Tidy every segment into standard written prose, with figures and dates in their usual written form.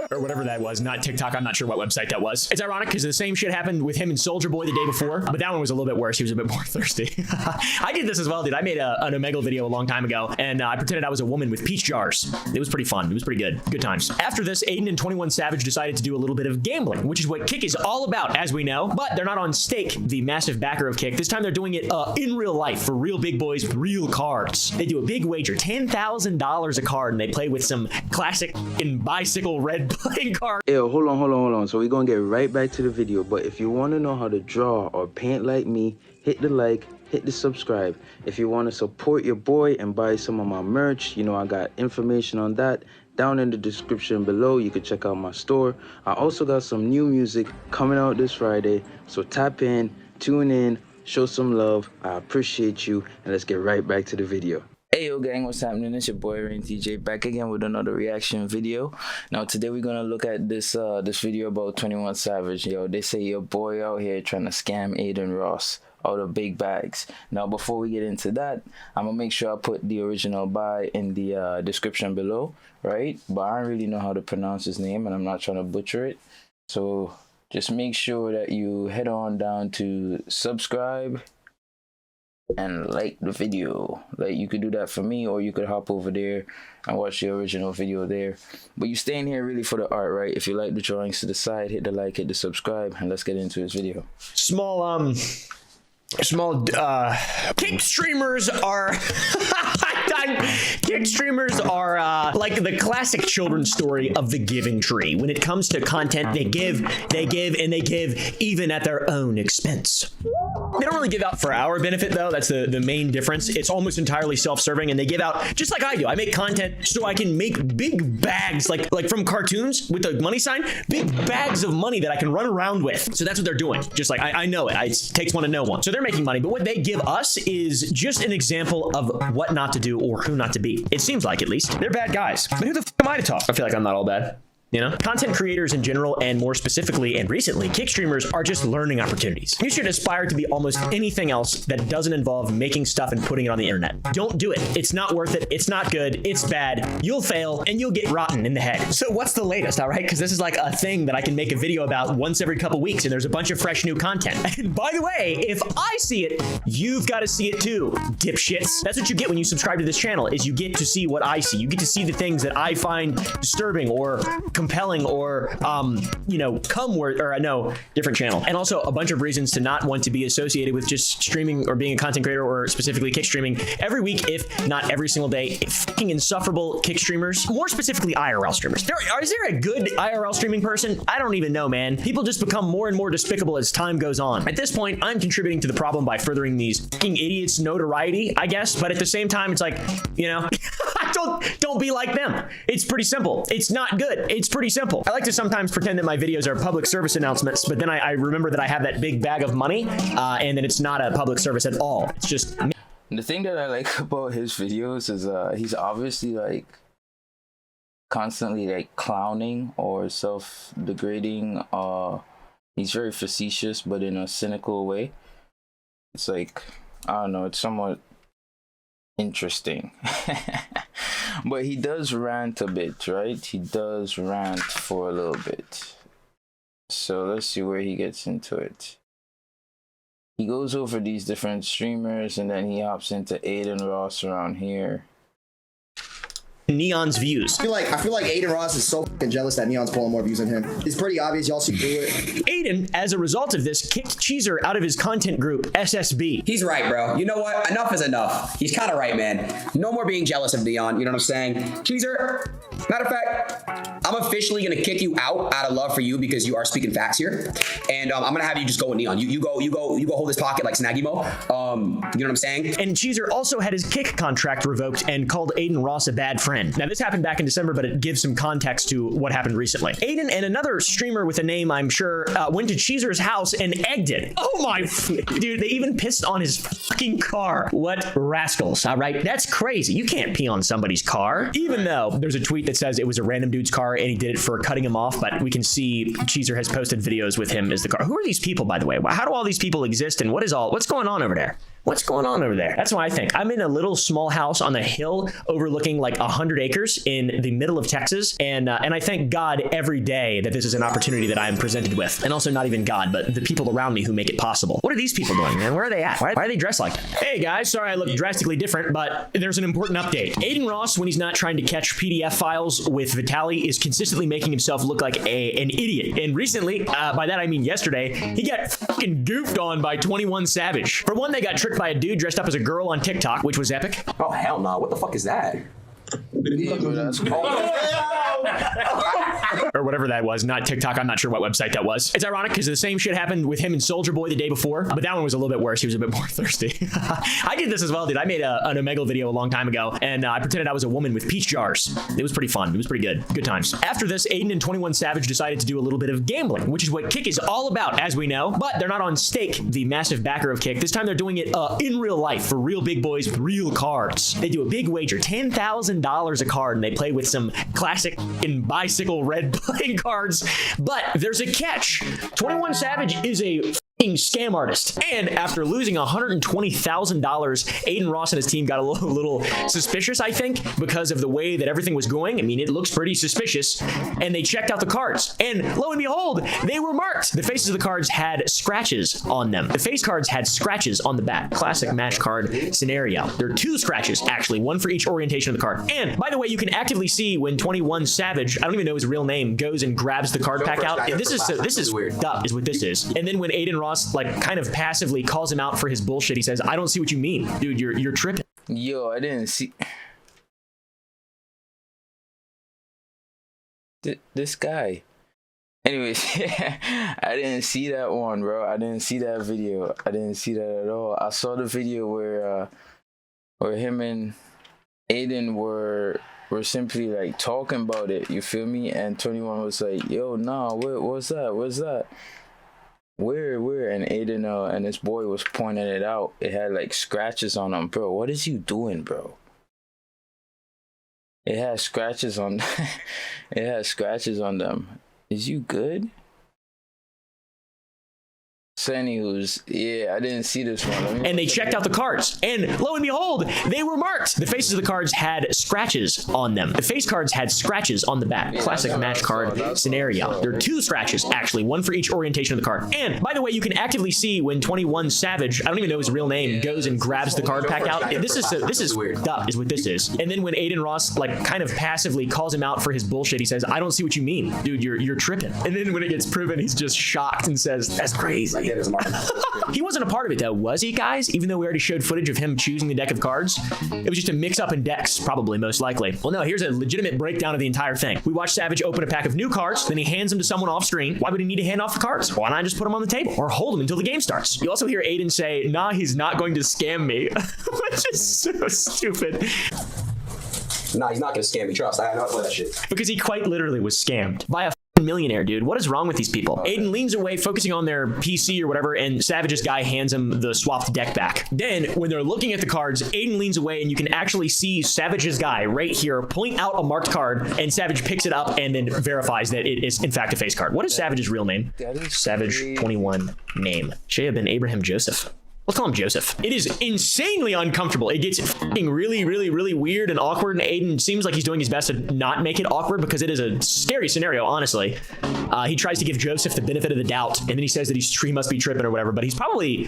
or whatever that was, not TikTok. I'm not sure what website that was. It's ironic because the same shit happened with him and Soldier Boy the day before, but that one was a little bit worse. He was a bit more thirsty. I did this as well, dude. I made an Omegle video a long time ago, and I pretended I was a woman with peach jars. It was pretty fun. It was pretty good. Good times. After this, Adin and 21 Savage decided to do a little bit of gambling, which is what Kick is all about, as we know, but they're not on Stake, the massive backer of Kick. This time they're doing it in real life for real big boys with real cards. They do a big wager, $10,000 a card, and they play with some classic and bicycle red playing cards. Yo, hold on. So we're gonna get right back to the video, but if you want to know how to draw or paint like me, hit the like, hit the subscribe. If you want to support your boy and buy some of my merch, you know, I got information on that down in the description below. You can check out my store. I also got some new music coming out this Friday, so tap in, tune in, show some love. I appreciate you, and let's get right back to the video. Hey yo gang, what's happening? It's your boy Araine TJ back again with another reaction video. Now today we're gonna look at this this video about 21 Savage. Yo, they say your boy out here trying to scam Adin Ross out of big bags. Now before we get into that, I'm gonna make sure I put the original buy in the description below, right? But I don't really know how to pronounce his name and I'm not trying to butcher it, so just make sure that you head on down to subscribe and like the video. Like, you could do that for me, or you could hop over there and watch the original video there, but you staying here really for the art, right? If you like the drawings to the side, hit the like, hit the subscribe, and let's get into this video. Small Kick streamers are Kick streamers are like the classic children's story of the giving tree. When it comes to content, they give, and they give even at their own expense. They don't really give out for our benefit, though. That's the main difference. It's almost entirely self-serving, and they give out just like I do. I make content so I can make big bags, like from cartoons with the money sign, big bags of money that I can run around with. So that's what they're doing. Just like I know it. It takes one to know one. So they're making money, but what they give us is just an example of what not to do or who not to be. It seems like, at least. They're bad guys. But who the f am I to talk? I feel like I'm not all bad. You know, content creators in general, and more specifically and recently, Kick streamers are just learning opportunities. You should aspire to be almost anything else that doesn't involve making stuff and putting it on the internet. Don't do it. It's not worth it. It's not good. It's bad. You'll fail and you'll get rotten in the head. So what's the latest, all right? Because this is like a thing that I can make a video about once every couple weeks, and there's a bunch of fresh new content. And by the way, if I see it, you've got to see it too, dipshits. That's what you get when you subscribe to this channel, is you get to see what I see. You get to see the things that I find disturbing or compelling or you know, different channel. And also a bunch of reasons to not want to be associated with just streaming or being a content creator, or specifically Kick streaming every week, if not every single day. Fucking insufferable Kick streamers, more specifically IRL streamers. Is there a good IRL streaming person? I don't even know, man. People just become more and more despicable as time goes on. At this point, I'm contributing to the problem by furthering these fucking idiots' notoriety, I guess, but at the same time, it's like, you know, don't be like them. It's pretty simple. It's not good. It's pretty simple. I like to sometimes pretend that my videos are public service announcements, but then I remember that I have that big bag of money, and that it's not a public service at all. It's just... The thing that I like about his videos is he's obviously like constantly like clowning or self-degrading. He's very facetious, but in a cynical way. It's like, I don't know, it's somewhat interesting. But he does rant a bit, right? He does rant for a little bit. So let's see where he gets into it. He goes over these different streamers, and then he hops into Adin Ross around here. Neon's views. I feel like Adin Ross is so fucking jealous that Neon's pulling more views than him. It's pretty obvious. Y'all should do it. Adin, as a result of this, kicked Cheezer out of his content group, SSB. He's right, bro. You know what? Enough is enough. He's kind of right, man. No more being jealous of Neon. You know what I'm saying? Cheezer, matter of fact, I'm officially going to kick you out of love for you because you are speaking facts here. And I'm going to have you just go with Neon. You go hold his pocket like Snaggy Mo. You know what I'm saying? And Cheezer also had his Kick contract revoked and called Adin Ross a bad friend. Now, this happened back in December, but it gives some context to what happened recently. Adin and another streamer with a name, I'm sure, went to Cheezer's house and egged it. Oh my, dude, they even pissed on his fucking car. What rascals, all right? That's crazy. You can't pee on somebody's car. Even though there's a tweet that says it was a random dude's car and he did it for cutting him off, but we can see Cheezer has posted videos with him as the car. Who are these people, by the way? How do all these people exist, and what's going on over there? What's going on over there? That's what I think. I'm in a little small house on a hill overlooking like 100 acres in the middle of Texas. And I thank God every day that this is an opportunity that I am presented with. And also not even God, but the people around me who make it possible. What are these people doing, man? Where are they at? Why are they dressed like that? Hey guys, sorry I look drastically different, but there's an important update. Adin Ross, when he's not trying to catch PDF files with Vitaly, is consistently making himself look like an idiot. And recently, by that I mean yesterday, he got fucking goofed on by 21 Savage. For one, they got tricked by a dude dressed up as a girl on TikTok, which was epic. Oh, hell no. What the fuck is that? Yeah, but that's cool. Or whatever that was, not TikTok. I'm not sure what website that was. It's ironic because the same shit happened with him and Soldier Boy the day before, but that one was a little bit worse. He was a bit more thirsty. I did this as well, dude. I made an Omegle video a long time ago, and I pretended I was a woman with peach jars. It was pretty fun. It was pretty good. Good times. After this, Adin and 21 Savage decided to do a little bit of gambling, which is what Kick is all about, as we know. But they're not on Stake, the massive backer of Kick. This time they're doing it in real life for real big boys with real cards. They do a big wager, $10,000 a card, and they play with some classic and bicycle red playing cards. But there's a catch. 21 Savage is a scam artist, and after losing $120,000, Adin Ross and his team got a little suspicious, I think, because of the way that everything was going. I mean, it looks pretty suspicious, and they checked out the cards, and lo and behold, they were marked. The faces of the cards had scratches on them. The face cards had scratches on the back. Classic match card scenario. There are 2 scratches, actually, one for each orientation of the card. And by the way, you can actively see when 21 Savage, I don't even know his real name, goes and grabs the card pack out. This is weird. Is what this is. And then when Adin Ross like kind of passively calls him out for his bullshit, he says, "I don't see what you mean, dude. You're tripping." Yo, I didn't see this guy. Anyways, I didn't see that one, bro. I didn't see that video. I didn't see that at all. I saw the video where him and Adin were simply like talking about it. You feel me? And 21 was like, "Yo, nah, what's that? What's that? Where?" And Adin and his boy was pointing it out. It had like scratches on them, bro. What is you doing, bro? It has scratches on. It has scratches on them. Is you good? So anywho's, yeah, I didn't see this one. And they checked out the cards, and lo and behold, they were marked. The faces of the cards had scratches on them. The face cards had scratches on the back. Classic match card scenario. There are 2 scratches, actually, one for each orientation of the card. And by the way, you can actively see when 21 Savage, I don't even know his real name, goes and grabs the card pack out. This is weird. Is what this is. And then when Adin Ross like kind of passively calls him out for his bullshit, he says, "I don't see what you mean, dude. You're tripping." And then when it gets proven, he's just shocked and says, "That's crazy." He wasn't a part of it though, was he, guys? Even though we already showed footage of him choosing the deck of cards, it was just a mix-up in decks, probably, most likely. Well, no, here's a legitimate breakdown of the entire thing. We watched Savage open a pack of new cards, then he hands them to someone off screen. Why would he need to hand off the cards? Why not just put them on the table or hold them until the game starts? You also hear Adin say, "Nah, he's not going to scam me," which is so stupid. Nah, he's not gonna scam me. Trust. I know that shit. Because he quite literally was scammed by a millionaire, dude. What is wrong with these people? Adin leans away, focusing on their PC or whatever, and Savage's guy hands him the swapped deck back. Then, when they're looking at the cards, Adin leans away, and you can actually see Savage's guy right here point out a marked card, and Savage picks it up and then verifies that it is in fact a face card. What is Savage's real name? Savage 21 name. Shea bin Abraham Joseph. Let's call him Joseph. It is insanely uncomfortable. It gets fucking really weird and awkward, and Adin seems like he's doing his best to not make it awkward because it is a scary scenario, honestly. He tries to give Joseph the benefit of the doubt, and then he says that he must be tripping or whatever, but he's probably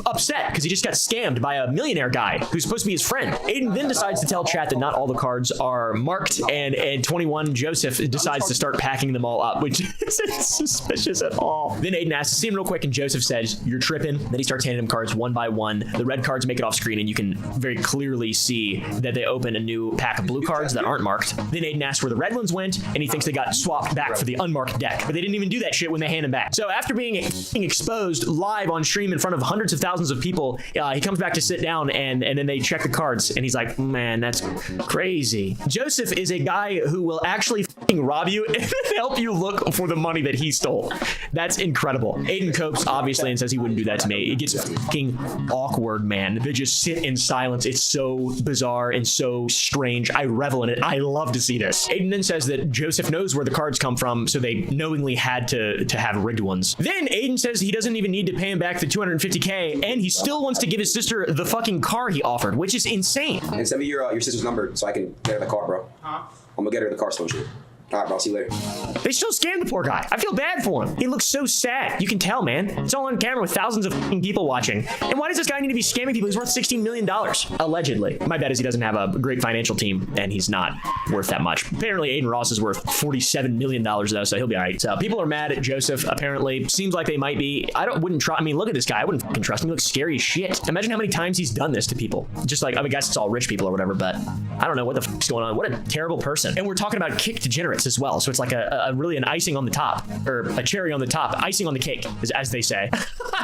upset because he just got scammed by a millionaire guy who's supposed to be his friend. Adin then decides to tell chat that not all the cards are marked, and 21 Joseph decides to start packing them all up, which isn't suspicious at all. Then Adin asks to see him real quick, and Joseph says, "You're tripping." Then he starts handing him cards one by one. The red cards make it off screen, and you can very clearly see that they open a new pack of blue cards that aren't marked. Then Adin asks where the red ones went, and he thinks they got swapped back for the unmarked deck, but they didn't even do that shit when they hand them back. So after being exposed live on stream in front of hundreds of thousands of people, he comes back to sit down, and then they check the cards, and he's like, "Man, that's crazy." Joseph is a guy who will actually rob you and help you look for the money that he stole. That's incredible. Adin copes obviously and says he wouldn't do that to me. It gets fucking awkward, man. They just sit in silence. It's so bizarre and so strange. I revel in it. I love to see this. Adin then says that Joseph knows where the cards come from, so they knowingly had to have rigged ones. Then Adin says he doesn't even need to pay him back the $250K, and he still wants to give his sister the fucking car he offered, which is insane. And send me your sister's number so I can get her the car, bro. Huh? I'm gonna get her the car store shit. All right, bro. See you later. They still scammed the poor guy. I feel bad for him. He looks so sad. You can tell, man. It's all on camera with thousands of fucking people watching. And why does this guy need to be scamming people? He's worth $16 million. Allegedly. My bet is he doesn't have a great financial team, and he's not worth that much. Apparently, Adin Ross is worth $47 million, though, so he'll be all right. So people are mad at Joseph, apparently. Seems like they might be. Wouldn't try. I mean, look at this guy. I wouldn't fucking trust him. He looks scary as shit. Imagine how many times he's done this to people. Just like, I mean, I guess it's all rich people or whatever, but I don't know what the fuck's going on. What a terrible person. And we're talking about kick degenerates as well. So it's like really an icing on the top, or a cherry on the top, icing on the cake, as they say.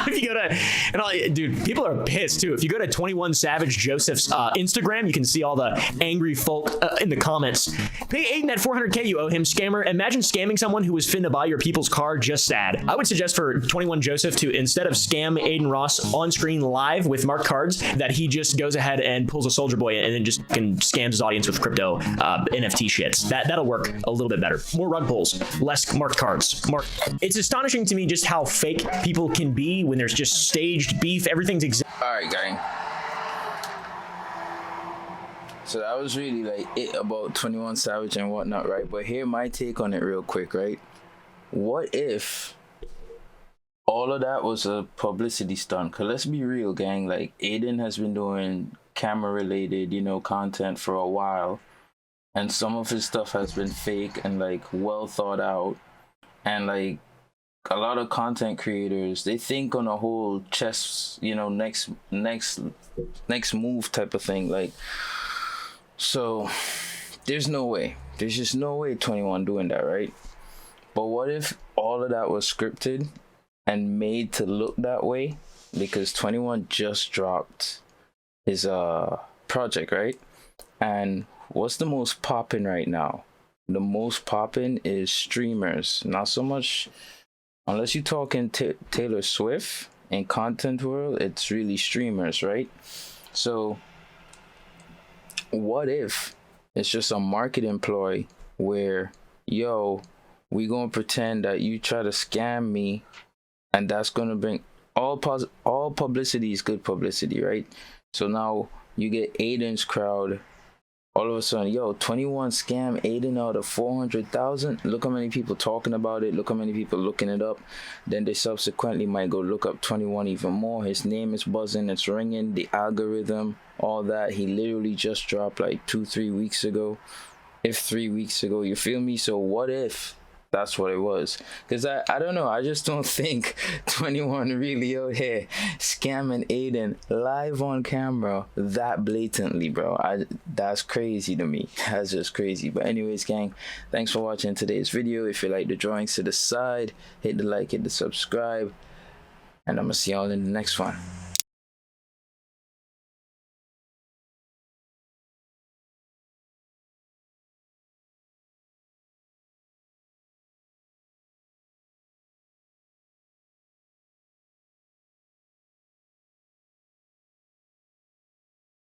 If you go to, dude, people are pissed too. If you go to 21 Savage Joseph's Instagram, you can see all the angry folk in the comments. Pay Adin that $400K you owe him, scammer. Imagine scamming someone who was finna buy your people's car. Just sad. I would suggest for 21 Joseph to, instead of scam Adin Ross on screen live with marked cards, that he just goes ahead and pulls a Soldier Boy and then just scams his audience with crypto NFT shits. That'll work a little bit better. More rug pulls, less marked cards. It's astonishing to me just how fake people can be when there's just staged beef. Everything's All right, gang. So that was really like it about 21 Savage and whatnot, right? But here my take on it real quick, right? What if all of that was a publicity stunt? Cause let's be real, gang. Like Adin has been doing camera related, content for a while. And some of his stuff has been fake and like well thought out. And like a lot of content creators, they think on a whole chess, next move type of thing. Like, so there's just no way 21 doing that, right? But what if all of that was scripted and made to look that way? Because 21 just dropped his project, right? And what's the most popping right now? The most popping is streamers. Not so much, unless you're talking Taylor Swift in content world, it's really streamers, right? So what if it's just a marketing ploy where, yo, we gonna pretend that you try to scam me, and that's gonna bring all publicity is good publicity, right? So now you get Adin's crowd. All of a sudden, yo, 21 scam Adin out of 400,000. Look how many people talking about it. Look how many people looking it up. Then they subsequently might go look up 21 even more. His name is buzzing. It's ringing. The algorithm, all that. He literally just dropped like 2-3 weeks ago. If 3 weeks ago, you feel me? So what if that's what it was? Because I don't know. I just don't think 21 really out here scamming Adin live on camera that blatantly, bro. That's crazy to me. That's just crazy. But anyways, gang, thanks for watching today's video. If you like the drawings to the side, hit the like, hit the subscribe, and I'm gonna see y'all in the next one.